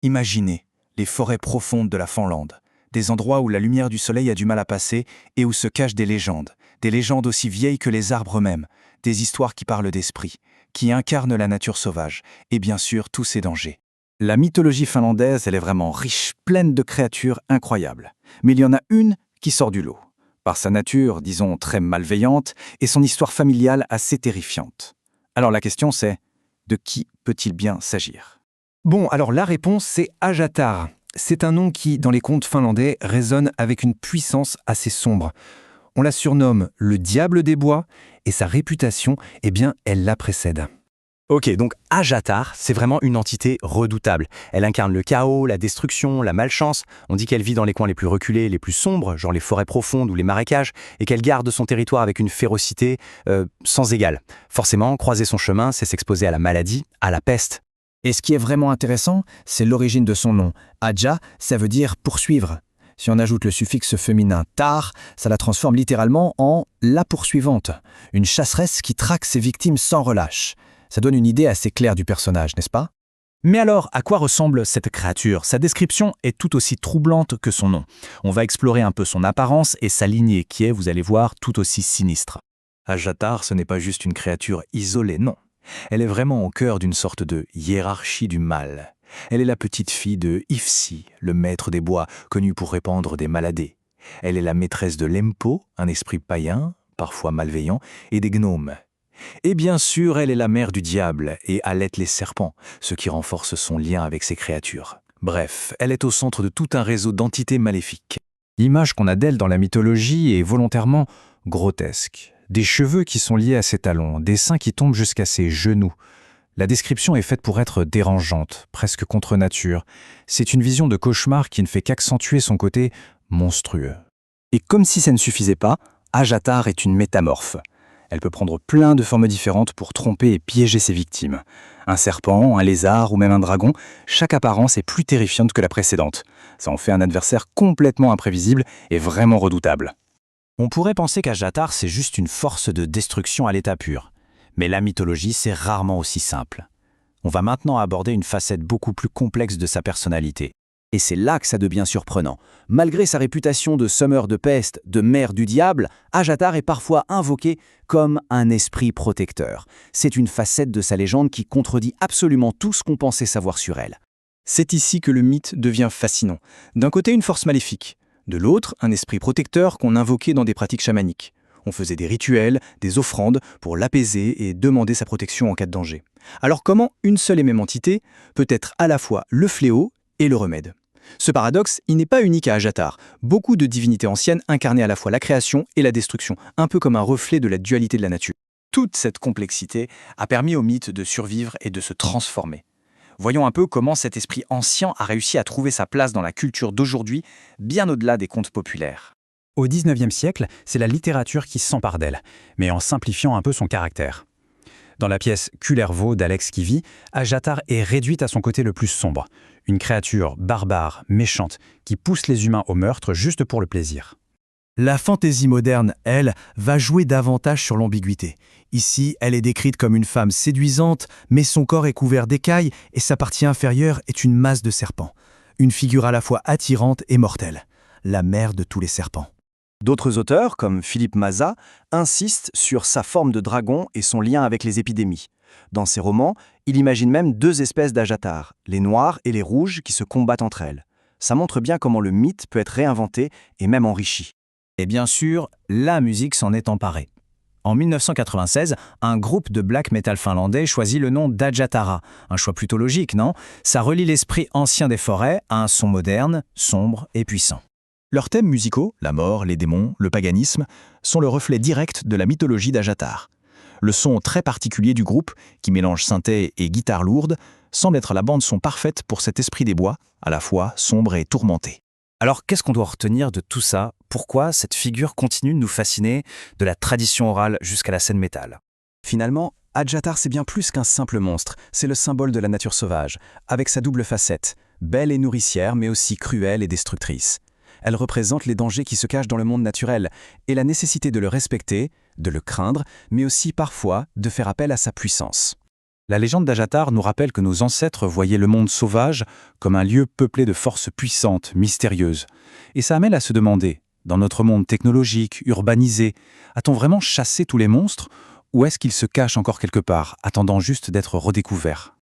Imaginez les forêts profondes de la Finlande, des endroits où la lumière du soleil a du mal à passer et où se cachent des légendes aussi vieilles que les arbres eux-mêmes, des histoires qui parlent d'esprit, qui incarnent la nature sauvage, et bien sûr tous ses dangers. La mythologie finlandaise, elle est vraiment riche, pleine de créatures incroyables. Mais il y en a une qui sort du lot, par sa nature, disons, très malveillante, et son histoire familiale assez terrifiante. Alors la question c'est, de qui peut-il bien s'agir ? Bon, alors la réponse, c'est Ajatar. C'est un nom qui, dans les contes finlandais, résonne avec une puissance assez sombre. On la surnomme le diable des bois, et sa réputation, eh bien, elle la précède. Ok, donc Ajatar, c'est vraiment une entité redoutable. Elle incarne le chaos, la destruction, la malchance. On dit qu'elle vit dans les coins les plus reculés, les plus sombres, genre les forêts profondes ou les marécages, et qu'elle garde son territoire avec une férocité sans égale. Forcément, croiser son chemin, c'est s'exposer à la maladie, à la peste. Et ce qui est vraiment intéressant, c'est l'origine de son nom. Aja, ça veut dire poursuivre. Si on ajoute le suffixe féminin tar, ça la transforme littéralement en la poursuivante, une chasseresse qui traque ses victimes sans relâche. Ça donne une idée assez claire du personnage, n'est-ce pas ? Mais alors, à quoi ressemble cette créature ? Sa description est tout aussi troublante que son nom. On va explorer un peu son apparence et sa lignée qui est, vous allez voir, tout aussi sinistre. Ajatar, ce n'est pas juste une créature isolée, non. Elle est vraiment au cœur d'une sorte de hiérarchie du mal. Elle est la petite fille de Ifsi, le maître des bois, connu pour répandre des maladies. Elle est la maîtresse de Lempo, un esprit païen, parfois malveillant, et des gnomes. Et bien sûr, elle est la mère du diable et allaite les serpents, ce qui renforce son lien avec ces créatures. Bref, elle est au centre de tout un réseau d'entités maléfiques. L'image qu'on a d'elle dans la mythologie est volontairement grotesque. Des cheveux qui sont liés à ses talons, des seins qui tombent jusqu'à ses genoux. La description est faite pour être dérangeante, presque contre nature. C'est une vision de cauchemar qui ne fait qu'accentuer son côté monstrueux. Et comme si ça ne suffisait pas, Ajatar est une métamorphe. Elle peut prendre plein de formes différentes pour tromper et piéger ses victimes. Un serpent, un lézard ou même un dragon, chaque apparence est plus terrifiante que la précédente. Ça en fait un adversaire complètement imprévisible et vraiment redoutable. On pourrait penser qu'Ajatar, c'est juste une force de destruction à l'état pur. Mais la mythologie, c'est rarement aussi simple. On va maintenant aborder une facette beaucoup plus complexe de sa personnalité. Et c'est là que ça devient surprenant. Malgré sa réputation de semeur de peste, de mère du diable, Ajatar est parfois invoqué comme un esprit protecteur. C'est une facette de sa légende qui contredit absolument tout ce qu'on pensait savoir sur elle. C'est ici que le mythe devient fascinant. D'un côté, une force maléfique. De l'autre, un esprit protecteur qu'on invoquait dans des pratiques chamaniques. On faisait des rituels, des offrandes pour l'apaiser et demander sa protection en cas de danger. Alors comment une seule et même entité peut être à la fois le fléau et le remède ? Ce paradoxe, il n'est pas unique à Ajatar. Beaucoup de divinités anciennes incarnaient à la fois la création et la destruction, un peu comme un reflet de la dualité de la nature. Toute cette complexité a permis au mythe de survivre et de se transformer. Voyons un peu comment cet esprit ancien a réussi à trouver sa place dans la culture d'aujourd'hui, bien au-delà des contes populaires. Au XIXe siècle, c'est la littérature qui s'empare d'elle, mais en simplifiant un peu son caractère. Dans la pièce Kullervo d'Alex Kivi, Ajatar est réduite à son côté le plus sombre, une créature barbare, méchante, qui pousse les humains au meurtre juste pour le plaisir. La fantaisie moderne, elle, va jouer davantage sur l'ambiguïté. Ici, elle est décrite comme une femme séduisante, mais son corps est couvert d'écailles et sa partie inférieure est une masse de serpents. Une figure à la fois attirante et mortelle. La mère de tous les serpents. D'autres auteurs, comme Philippe Mazat, insistent sur sa forme de dragon et son lien avec les épidémies. Dans ses romans, il imagine même deux espèces d'Ajatar, les noirs et les rouges qui se combattent entre elles. Ça montre bien comment le mythe peut être réinventé et même enrichi. Et bien sûr, la musique s'en est emparée. En 1996, un groupe de black metal finlandais choisit le nom d'Ajatara. Un choix plutôt logique, non ? Ça relie l'esprit ancien des forêts à un son moderne, sombre et puissant. Leurs thèmes musicaux, la mort, les démons, le paganisme, sont le reflet direct de la mythologie d'Ajatar. Le son très particulier du groupe, qui mélange synthé et guitare lourde, semble être la bande-son parfaite pour cet esprit des bois, à la fois sombre et tourmenté. Alors qu'est-ce qu'on doit retenir de tout ça ? Pourquoi cette figure continue de nous fasciner, de la tradition orale jusqu'à la scène métal ? Finalement, Ajatar c'est bien plus qu'un simple monstre, c'est le symbole de la nature sauvage, avec sa double facette, belle et nourricière mais aussi cruelle et destructrice. Elle représente les dangers qui se cachent dans le monde naturel et la nécessité de le respecter, de le craindre, mais aussi parfois de faire appel à sa puissance. La légende d'Ajatar nous rappelle que nos ancêtres voyaient le monde sauvage comme un lieu peuplé de forces puissantes, mystérieuses. Et ça amène à se demander, dans notre monde technologique, urbanisé, a-t-on vraiment chassé tous les monstres ou est-ce qu'ils se cachent encore quelque part, attendant juste d'être redécouverts ?